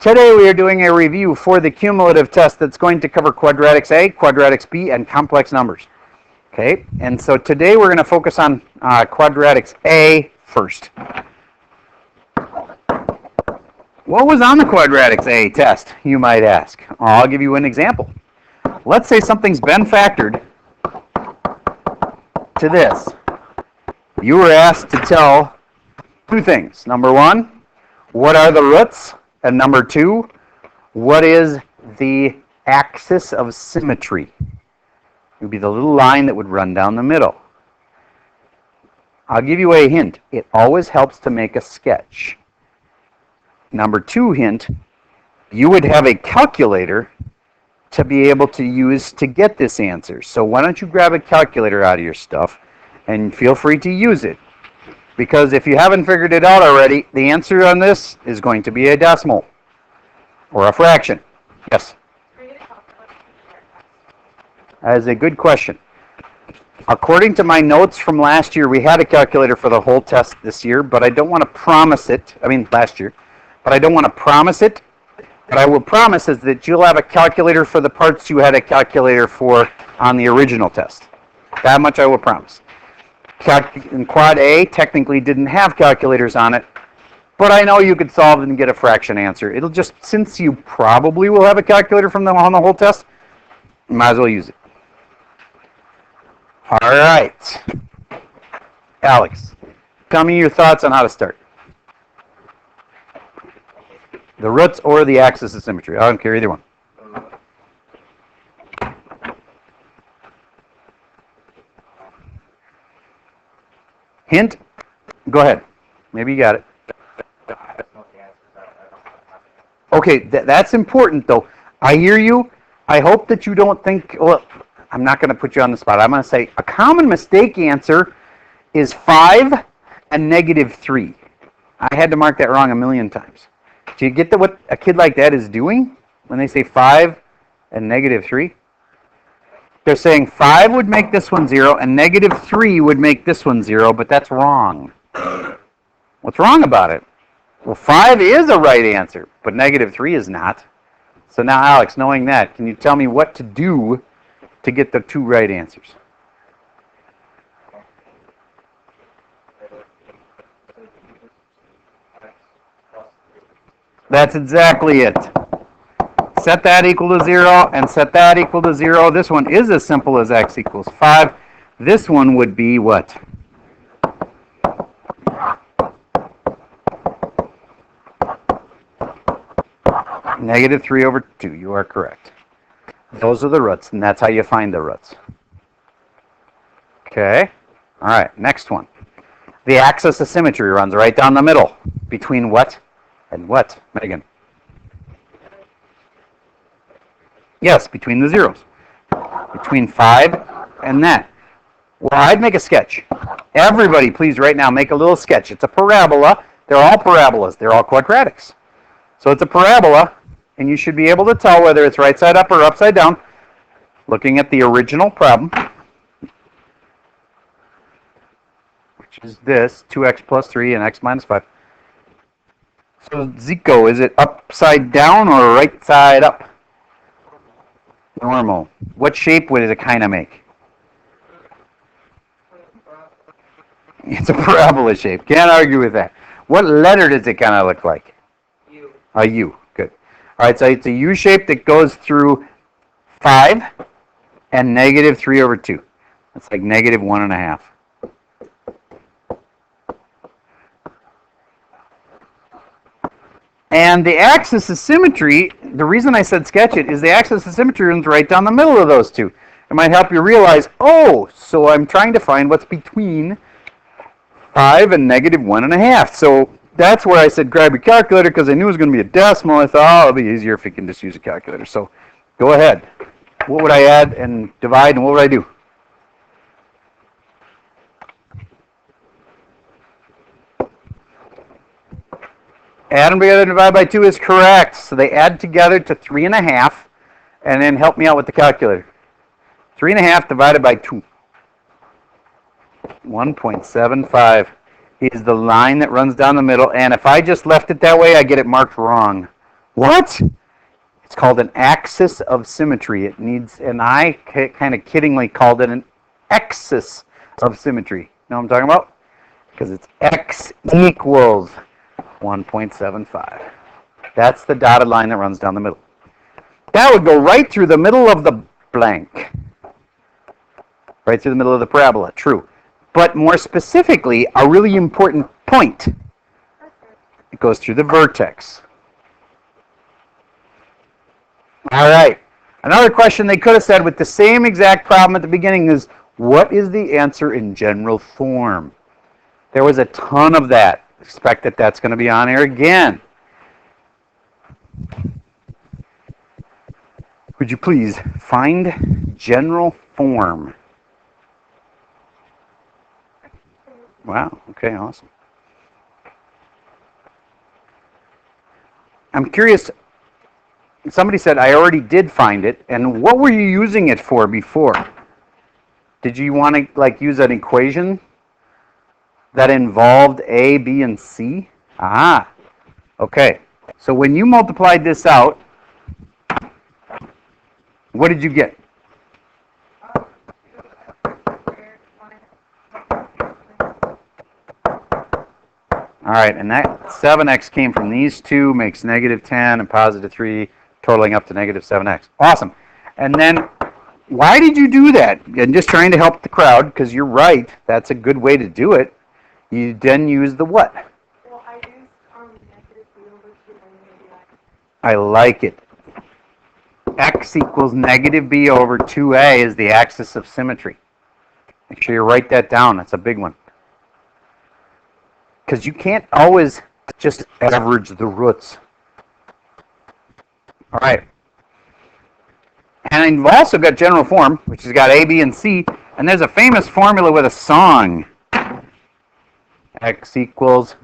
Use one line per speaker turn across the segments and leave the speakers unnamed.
Today we are doing a review for the cumulative test that's going to cover quadratics A, quadratics B, and complex numbers. Okay, and so today we're going to focus on quadratics A first. What was on the quadratics A test, you might ask? I'll give you an example. Let's say something's been factored to this. You were asked to tell two things. Number one, what are the roots? And number two, what is the axis of symmetry? It would be the little line that would run down the middle. I'll give you a hint. It always helps to make a sketch. Number two hint, you would have a calculator to be able to use to get this answer. So why don't you grab a calculator out of your stuff and feel free to use it. Because if you haven't figured it out already, the answer on this is going to be a decimal or a fraction. Yes? That is a good question. According to my notes from last year, we had a calculator for the whole test this year, but I don't want to promise it. Last year. But I don't want to promise it. What I will promise is that you'll have a calculator for the parts you had a calculator for on the original test. That much I will promise. In Quad A technically didn't have calculators on it, but I know you could solve it and get a fraction answer. It'll just, since you probably will have a calculator on the whole test, you might as well use it. All right. Alex, tell me your thoughts on how to start. The roots or the axis of symmetry. I don't care either one. Hint? Go ahead. Maybe you got it. Okay, that's important though. I hear you. I hope that you don't think, well, I'm not going to put you on the spot. I'm going to say a common mistake answer is 5 and negative 3. I had to mark that wrong a million times. Do you get what a kid like that is doing when they say 5 and negative 3? They're saying 5 would make this one 0 and negative 3 would make this one 0, but that's wrong. What's wrong about it? Well, 5 is a right answer, but negative 3 is not. So now, Alex, knowing that, can you tell me what to do to get the two right answers? That's exactly it. Set that equal to 0 and set that equal to 0. This one is as simple as x equals 5. This one would be what? Negative 3 over 2. You are correct. Those are the roots, and that's how you find the roots. Okay. All right, next one. The axis of symmetry runs right down the middle. Between what and what, Megan? Yes, between the zeros. Between 5 and that. Well, I'd make a sketch. Everybody, please, right now, make a little sketch. It's a parabola. They're all parabolas. They're all quadratics. So it's a parabola, and you should be able to tell whether it's right side up or upside down, looking at the original problem, which is this, 2x plus 3 and x minus 5. So, Zico, is it upside down or right side up? Normal. What shape would it kind of make? It's a parabola shape. Can't argue with that. What letter does it kind of look like? U. A U. Good. All right, so it's a U shape that goes through 5 and negative 3 over 2. That's like negative 1.5. And the axis of symmetry, the reason I said sketch it, is the axis of symmetry runs right down the middle of those two. It might help you realize, oh, so I'm trying to find what's between 5 and negative 1.5. So that's where I said grab your calculator because I knew it was going to be a decimal. I thought, oh, it'll be easier if you can just use a calculator. So go ahead. What would I add and divide, and what would I do? Add them together and divide by 2 is correct. So they add together to 3.5, and then help me out with the calculator. 3.5 divided by 2. 1.75 is the line that runs down the middle, and if I just left it that way, I get it marked wrong. What? It's called an axis of symmetry. It needs, and I kind of kiddingly called it an axis of symmetry. You know what I'm talking about? Because it's x equals 1.75. That's the dotted line that runs down the middle. That would go right through the middle of the blank. Right through the middle of the parabola, true. But more specifically, a really important point. It goes through the vertex. All right. Another question they could have said with the same exact problem at the beginning is, what is the answer in general form? There was a ton of that. Expect that that's going to be on here again. Would you please find general form? Wow, okay, awesome. I'm curious, somebody said I already did find it, and what were you using it for before? Did you want to like use an equation that involved A, B, and C? Ah, okay. So when you multiplied this out, what did you get? All right, and that 7x came from these two, makes negative 10 and positive 3, totaling up to negative 7x. Awesome. And then, why did you do that? And just trying to help the crowd, because you're right, that's a good way to do it. You then use the what?
Well, I used negative b over 2a.
I like it. X equals negative b over 2a is the axis of symmetry. Make sure you write that down. That's a big one. Because you can't always just average the roots. All right. And you've also got general form, which has got A, B, and C. And there's a famous formula with a song. X equals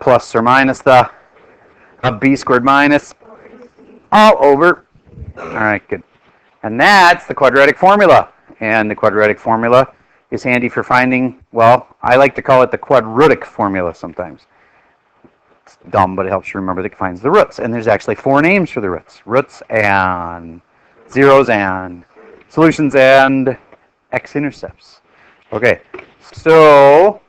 plus or minus the of b squared minus all over. All right, good. And that's the quadratic formula. And the quadratic formula is handy for finding, well, I like to call it the quadratic formula sometimes. It's dumb, but it helps you remember that it finds the roots. And there's actually 4 names for the roots. Roots and zeros and solutions and x-intercepts. Okay, so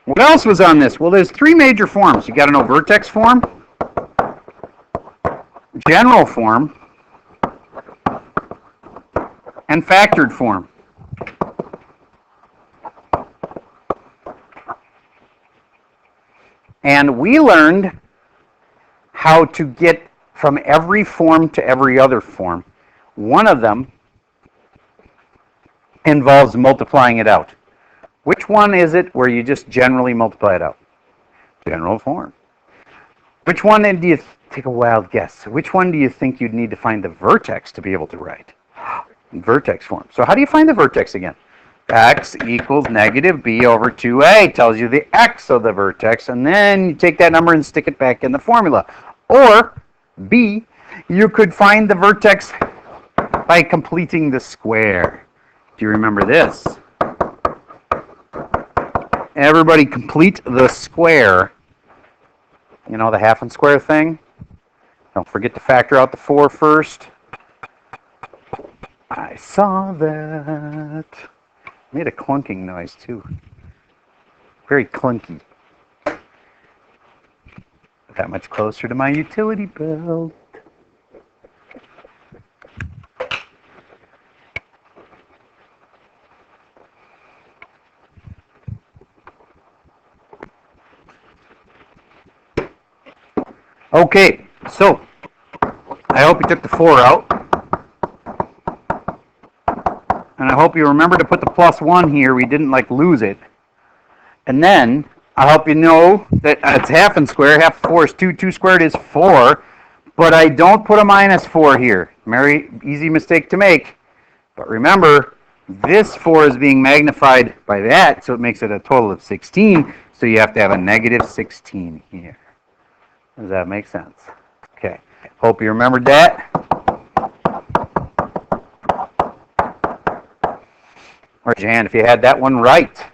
what else was on this? Well, there's 3 major forms. You got to know vertex form, general form, and factored form. And we learned how to get from every form to every other form. One of them involves multiplying it out. Which one is it where you just generally multiply it out? General form. Which one do you take a wild guess? Which one do you think you'd need to find the vertex to be able to write? Vertex form. So how do you find the vertex again? X equals negative b over 2a tells you the x of the vertex, and then you take that number and stick it back in the formula. Or B, you could find the vertex by completing the square. Do you remember this? Everybody complete the square. You know, the half and square thing? Don't forget to factor out the 4 first. I saw that. Made a clunking noise too. Very clunky. That much closer to my utility belt. Okay, so I hope you took the 4 out. And I hope you remember to put the +1 here. We didn't like lose it. And then I hope you know that it's half and square. Half of 4 is 2. 2 squared is 4. But I don't put a -4 here. Very easy mistake to make. But remember, this 4 is being magnified by that, so it makes it a total of 16. So you have to have a -16 here. Does that make sense? Okay. Hope you remembered that. Raise your hand if you had that one right.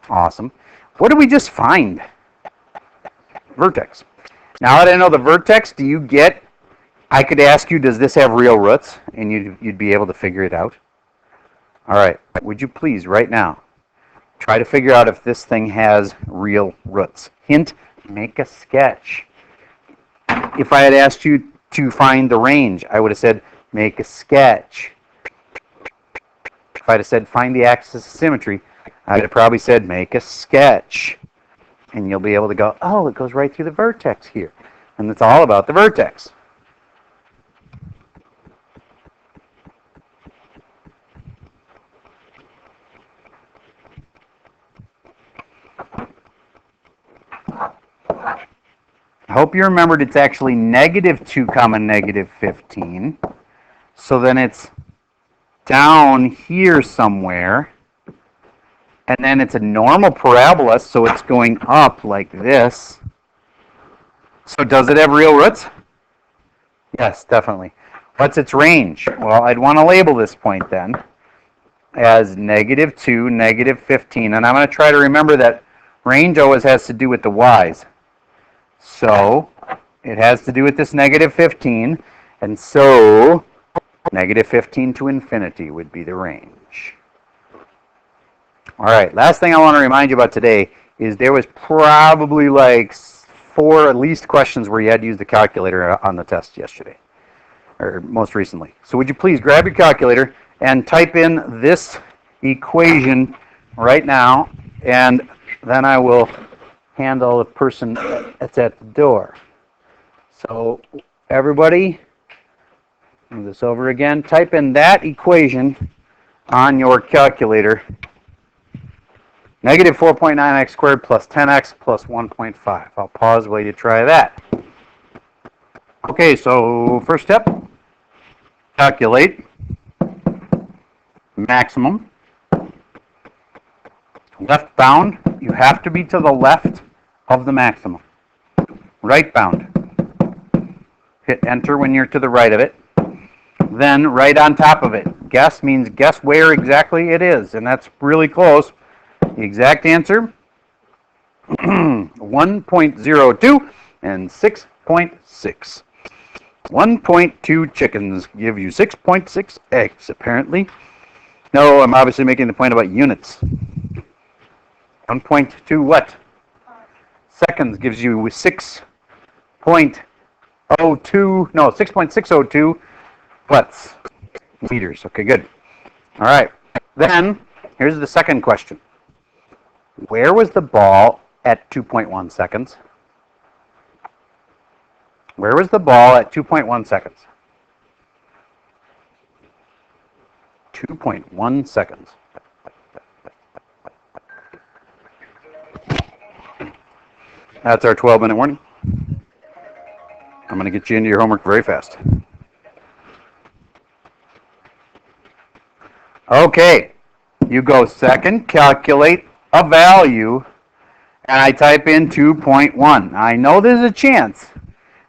Awesome. What did we just find? Vertex. Now that I know the vertex, do you get, I could ask you, does this have real roots? And you'd be able to figure it out. All right, would you please, right now, try to figure out if this thing has real roots. Hint, make a sketch. If I had asked you to find the range, I would have said, make a sketch. If I'd have said, find the axis of symmetry, I'd have probably said, make a sketch. And you'll be able to go, oh, it goes right through the vertex here. And it's all about the vertex. I hope you remembered it's actually negative 2 comma negative 15. So then it's down here somewhere. And then it's a normal parabola, so it's going up like this. So does it have real roots? Yes, definitely. What's its range? Well, I'd want to label this point then as negative 2, negative 15. And I'm going to try to remember that range always has to do with the y's. So it has to do with this negative 15. And so negative 15 to infinity would be the range. All right, last thing I want to remind you about today is there was probably like 4 at least questions where you had to use the calculator on the test yesterday, or most recently. So would you please grab your calculator and type in this equation right now, and then I will handle the person that's at the door. So everybody, move this over again. Type in that equation on your calculator. Negative 4.9x squared plus 10x plus 1.5. I'll pause while you try that. Okay, so first step, calculate maximum. Left bound, you have to be to the left of the maximum. Right bound, hit enter when you're to the right of it. Then right on top of it. Guess means guess where exactly it is, and that's really close. The exact answer, 1.02 and 6.6. 1.2 chickens give you 6.6 eggs, apparently. No, I'm obviously making the point about units. 1.2 what? Seconds gives you 6.02, no, 6.602 what's? Meters. Okay, good. All right. Then, here's the second question. Where was the ball at 2.1 seconds? Where was the ball at 2.1 seconds? 2.1 seconds. That's our 12-minute warning. I'm going to get you into your homework very fast. Okay, you go second, calculate a value, and I type in 2.1. I know there's a chance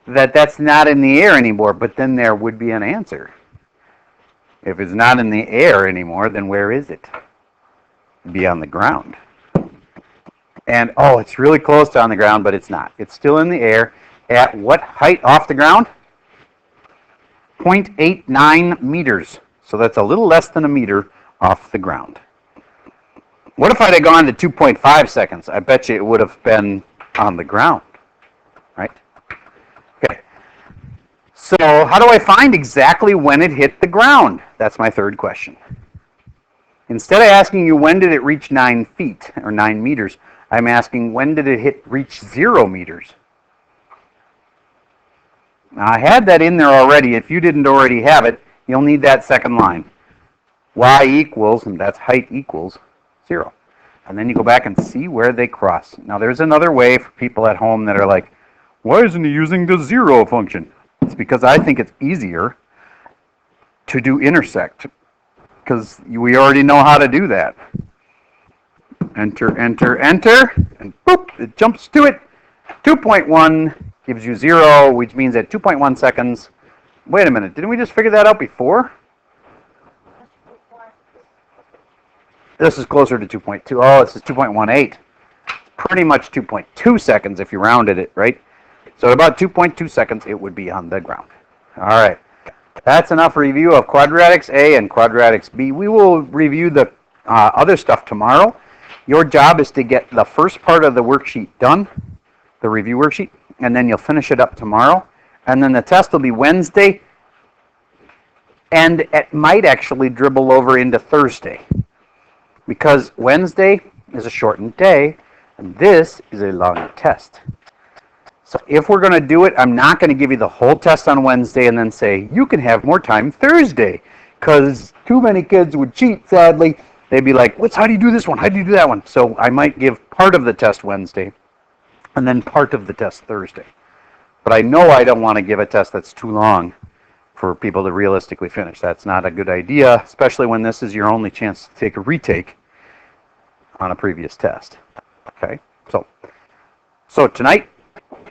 that that's not in the air anymore, but then there would be an answer. If it's not in the air anymore, then where is it? It'd be on the ground. And, oh, it's really close to on the ground, but it's not. It's still in the air. At what height off the ground? 0.89 meters. So that's a little less than a meter off the ground. What if I'd have gone to 2.5 seconds? I bet you it would have been on the ground, right? Okay. So how do I find exactly when it hit the ground? That's my third question. Instead of asking you when did it reach 9 feet or 9 meters, I'm asking when did it reach 0 meters? Now, I had that in there already. If you didn't already have it, you'll need that second line. Y equals, and that's height equals, 0. And then you go back and see where they cross. Now, there's another way for people at home that are like, why isn't he using the 0 function? It's because I think it's easier to do intersect, because we already know how to do that. Enter, enter, enter, and boop, it jumps to it. 2.1 gives you 0, which means at 2.1 seconds. Wait a minute, didn't we just figure that out before? This is closer to 2.2. Oh, this is 2.18. Pretty much 2.2 seconds if you rounded it, right? So at about 2.2 seconds, it would be on the ground. All right. That's enough review of quadratics A and quadratics B. We will review the other stuff tomorrow. Your job is to get the first part of the worksheet done, the review worksheet, and then you'll finish it up tomorrow. And then the test will be Wednesday, and it might actually dribble over into Thursday, because Wednesday is a shortened day, and this is a long test. So if we're going to do it, I'm not going to give you the whole test on Wednesday and then say, you can have more time Thursday, because too many kids would cheat, sadly. They'd be like, how do you do this one? How do you do that one? So I might give part of the test Wednesday and then part of the test Thursday. But I know I don't want to give a test that's too long for people to realistically finish. That's not a good idea, especially when this is your only chance to take a retake on a previous test. Okay, so tonight,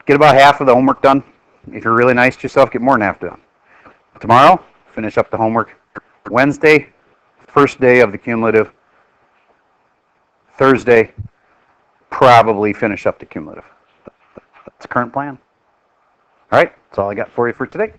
get about half of the homework done. If you're really nice to yourself, get more than half done. Tomorrow, finish up the homework. Wednesday, first day of the cumulative. Thursday, probably finish up the cumulative. That's the current plan. All right, that's all I got for you for today.